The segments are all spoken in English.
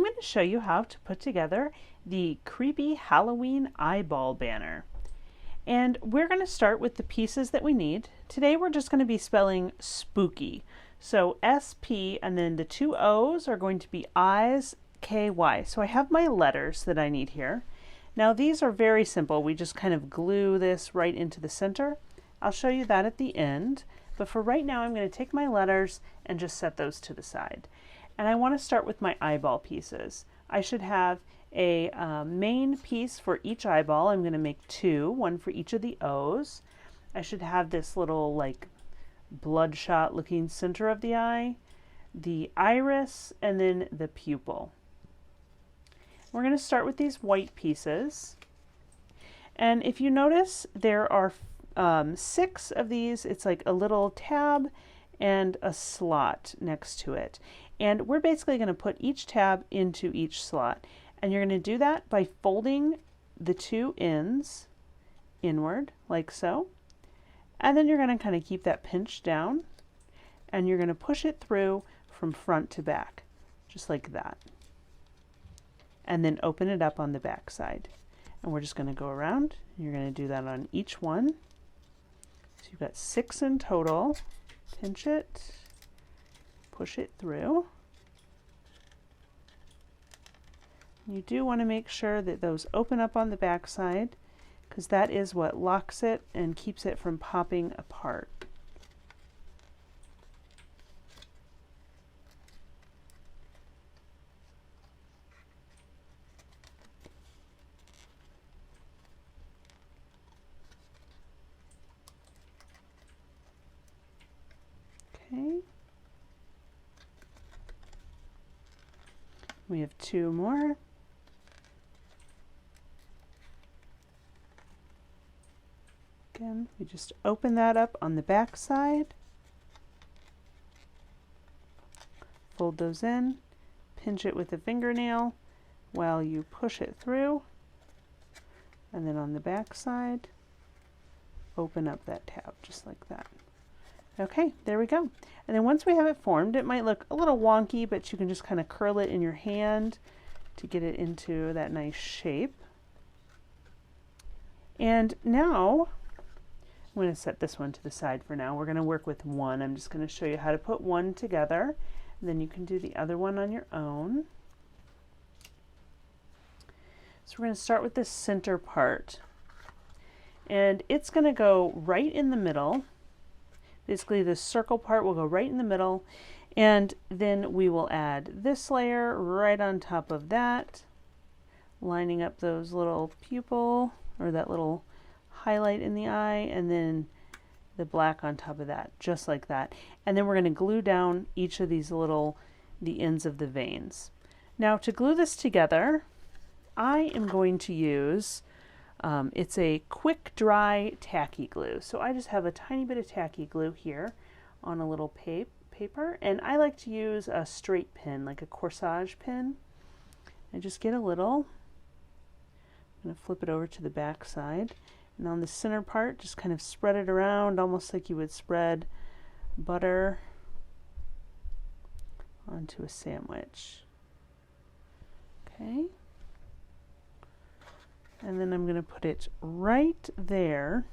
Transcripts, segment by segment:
going to show you how to put together the creepy Halloween eyeball banner. And we're going to start with the pieces that we need. Today we're just going to be spelling spooky. So SP and then the two O's are going to be eyes, KY. So I have my letters that I need here. Now these are very simple. We just kind of glue this right into the center. I'll show you that at the end. But for right now I'm going to take my letters and just set those to the side. And I want to start with my eyeball pieces. I should have a main piece for each eyeball. I'm going to make two, one for each of the O's. I should have this little like bloodshot looking center of the eye, the iris, and then the pupil. We're going to start with these white pieces. And if you notice, there are 6 of these. It's like a little tab and a slot next to it. And we're basically going to put each tab into each slot. And you're going to do that by folding the two ends inward, like so. And then you're going to kind of keep that pinched down. And you're going to push it through from front to back, just like that. And then open it up on the back side. And we're just going to go around. You're going to do that on each one. So you've got 6 in total. Pinch it, push it through. You do want to make sure that those open up on the back side, because that is what locks it and keeps it from popping apart. Okay. We have 2 more. Again, we just open that up on the back side. Fold those in, pinch it with a fingernail while you push it through. And then on the back side, open up that tab just like that. Okay, there we go. And then once we have it formed, it might look a little wonky, but you can just kind of curl it in your hand to get it into that nice shape. And now, I'm going to set this one to the side for now. We're going to work with one. I'm just going to show you how to put one together. And then you can do the other one on your own. So we're going to start with this center part. And it's going to go right in the middle. Basically, the circle part will go right in the middle, and then we will add this layer right on top of that, lining up those little pupil, or that little highlight in the eye, and then the black on top of that, just like that. And then we're going to glue down each of these the ends of the veins. Now, to glue this together, I am going to use it's a quick dry tacky glue. So I just have a tiny bit of tacky glue here on a little paper, and I like to use a straight pin, like a corsage pin. And just get a little. I'm going to flip it over to the back side, and on the center part just kind of spread it around almost like you would spread butter onto a sandwich. Okay. And then I'm going to put it right there,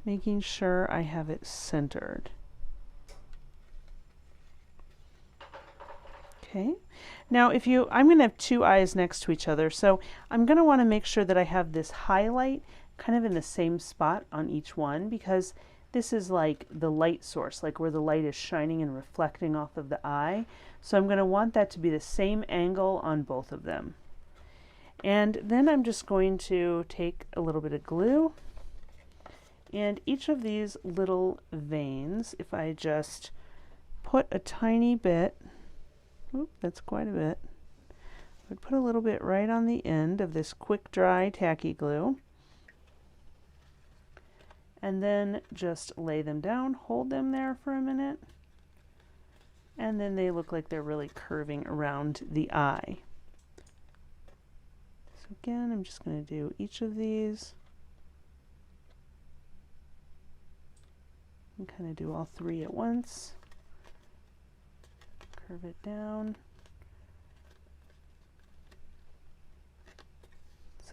making sure I have it centered. Okay. Now I'm going to have 2 eyes next to each other, so I'm going to want to make sure that I have this highlight kind of in the same spot on each one, because this is like the light source, like where the light is shining and reflecting off of the eye. So I'm going to want that to be the same angle on both of them. And then I'm just going to take a little bit of glue, and each of these little veins, if I just put a tiny bit, oop, that's quite a bit, I would put a little bit right on the end of this quick dry tacky glue, and then just lay them down, hold them there for a minute, and then they look like they're really curving around the eye. Again, I'm just going to do each of these and kind of do all 3 at once. Curve it down.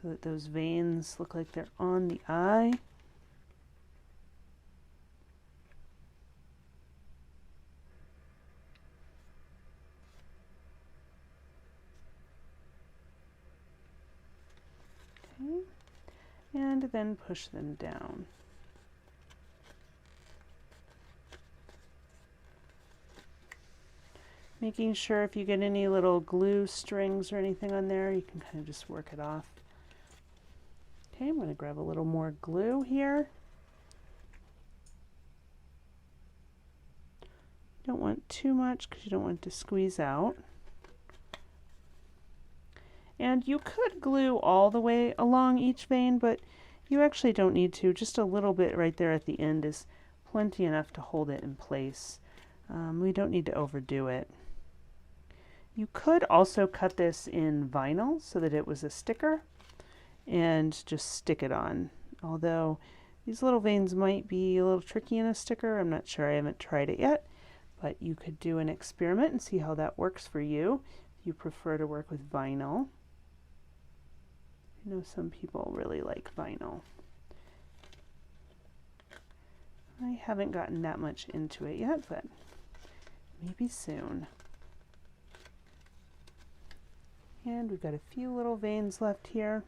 so that those veins look like they're on the eye. Okay, and then push them down. Making sure if you get any little glue strings or anything on there, you can kind of just work it off. Okay, I'm going to grab a little more glue here. You don't want too much because you don't want it to squeeze out. And you could glue all the way along each vein, but you actually don't need to. Just a little bit right there at the end is plenty enough to hold it in place. We don't need to overdo it. You could also cut this in vinyl so that it was a sticker and just stick it on. Although these little veins might be a little tricky in a sticker. I'm not sure, I haven't tried it yet, but you could do an experiment and see how that works for you if you prefer to work with vinyl. I know some people really like vinyl. I haven't gotten that much into it yet, but maybe soon. And we've got a few little veins left here.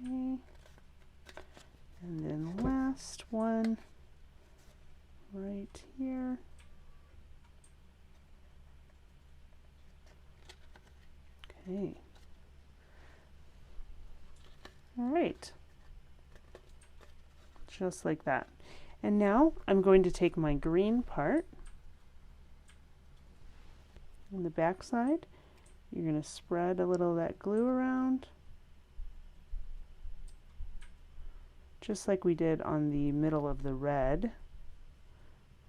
Okay. And then last one right here. Okay. All right. Just like that. And now I'm going to take my green part on the back side. You're going to spread a little of that glue around, just like we did on the middle of the red.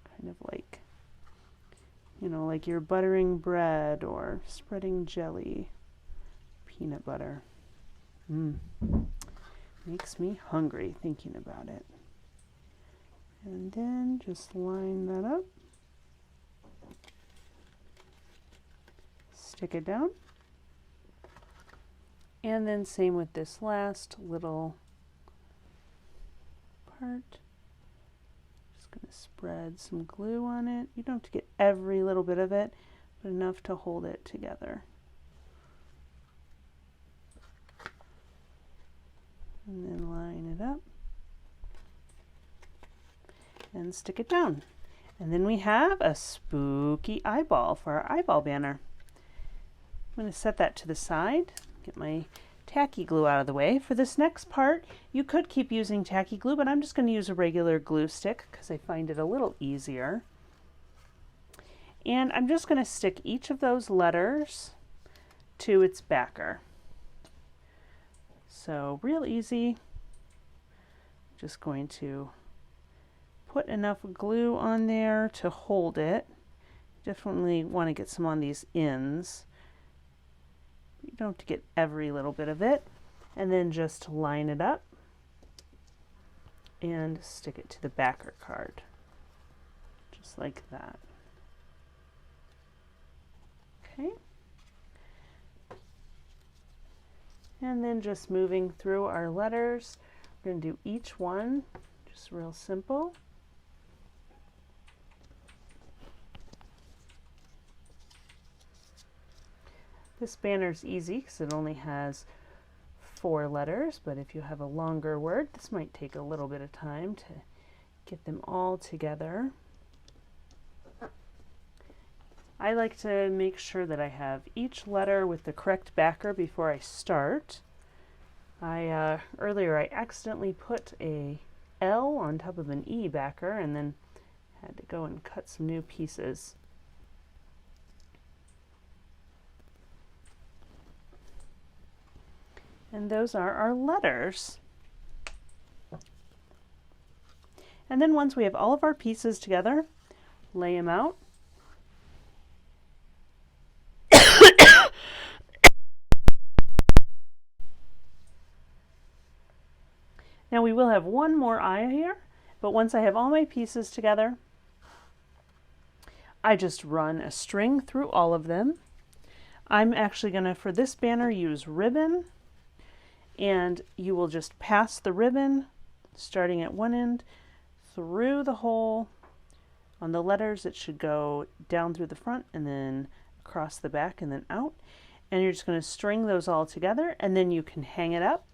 Kind of like, you know, like you're buttering bread or spreading jelly, peanut butter. Makes me hungry thinking about it. And then just line that up, stick it down, and then same with this last little part. Just going to spread some glue on it. You don't have to get every little bit of it, but enough to hold it together. And then line it up and stick it down. And then we have a spooky eyeball for our eyeball banner. I'm going to set that to the side, get my tacky glue out of the way. For this next part, you could keep using tacky glue, but I'm just going to use a regular glue stick because I find it a little easier. And I'm just going to stick each of those letters to its backer. So real easy. Just going to put enough glue on there to hold it. Definitely want to get some on these ends. You don't have to get every little bit of it. And then just line it up and stick it to the backer card. Just like that. Okay. And then just moving through our letters, we're going to do each one just real simple. This banner's easy because it only has 4 letters, but if you have a longer word, this might take a little bit of time to get them all together. I like to make sure that I have each letter with the correct backer before I start. Earlier I accidentally put a L on top of an E backer and then had to go and cut some new pieces. And those are our letters. And then once we have all of our pieces together, lay them out. Now we will have one more eye here, but once I have all my pieces together, I just run a string through all of them. I'm actually going to, for this banner, use ribbon, and you will just pass the ribbon starting at one end through the hole. On the letters, it should go down through the front and then across the back and then out. And you're just going to string those all together, and then you can hang it up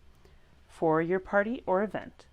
for your party or event.